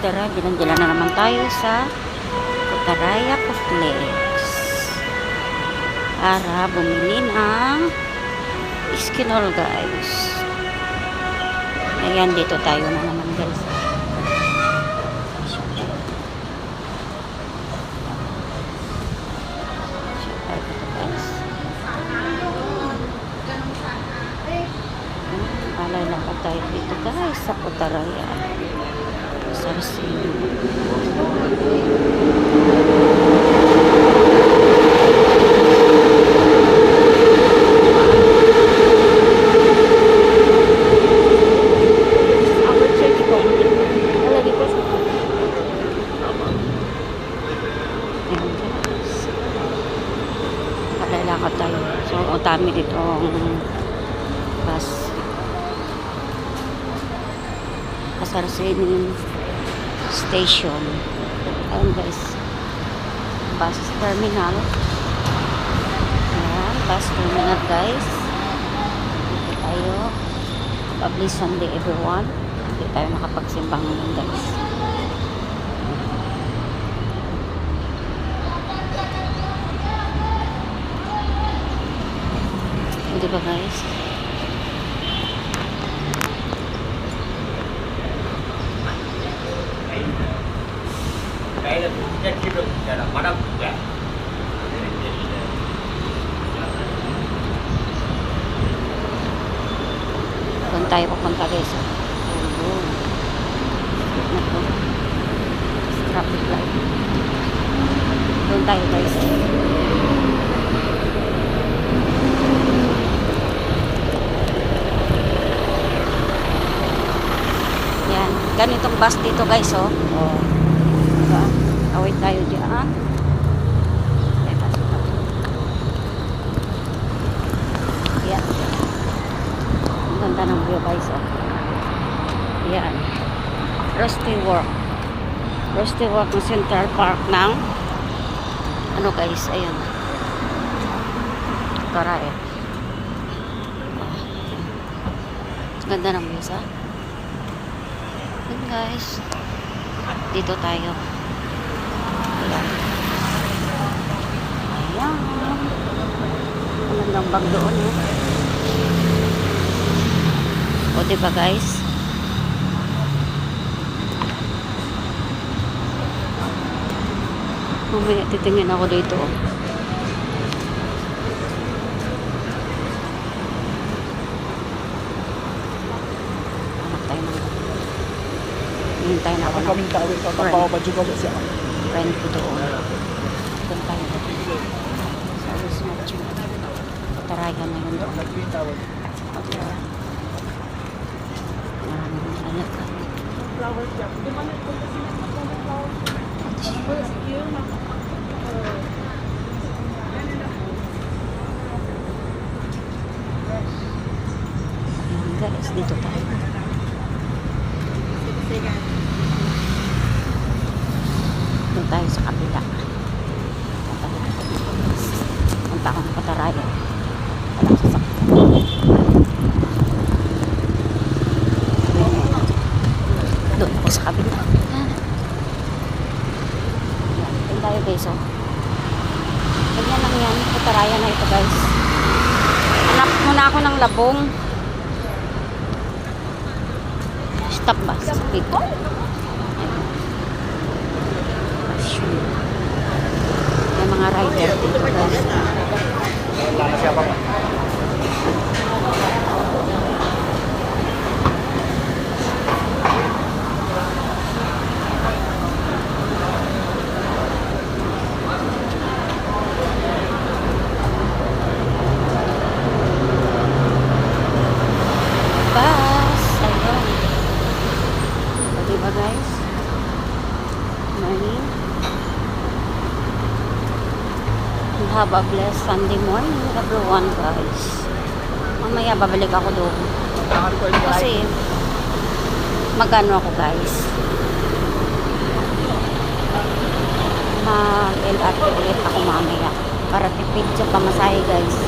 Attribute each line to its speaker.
Speaker 1: tara, dinandala na naman tayo sa Putaraya Complex para bumili ng Iskinol, guys. Ayan, dito tayo na naman, guys. Alay lang tayo dito, guys, sa Putaraya. Sarsino. Lalakad tayo. So, utami dito ang bus. Sarsino Station. Ayan, guys. Bus terminal. Ayan, bus terminal, guys. Dito tayo. Lovely Sunday, everyone. Dito tayo nakapagsimbang ngayon, guys. Diba, guys? Doon tayo pupunta, guys. Traffic light. Doon tayo, guys. Yan. Ganitong bus dito, guys, oh. Oh. Diba? Away tayo dyan. Yan. Ang ganda ng view, guys, oh. Yan. Rusty Walk. Rusty Walk ng Central Park ng ano, guys, ayan. Karaya. Ang ganda ng view, ah. Yan, guys. Dito tayo. Ayan. Ayan. Ang gandang bag doon, eh. O, diba, guys? Mamaya titingin ako dito. Hanap tayo ng hintay na ako ng friend ko doon. Doon tayo doon. Sa Wisma Chino. Patarayan na yun doon. Maraming anak ka. Ayan, guys, dito tayo. Doon tayo sa kabila. Punta ako ng Pataraya. Walang sasakyan. Doon ako sa kabila. Doon tayo, guys, oh. Ganyan lang yan. Pataraya na ito, guys. Hanap muna ako ng labong. Stop bus. Dito. May mga rider dito, guys. Bus. Ayun. O, diba, guys? Morning. Have a blessed Sunday morning, everyone, guys. Mamaya babalik ako doon. Kasi magano ako, guys. Mag-LRT ulit ako mamaya para tipid sa pamasahe, guys.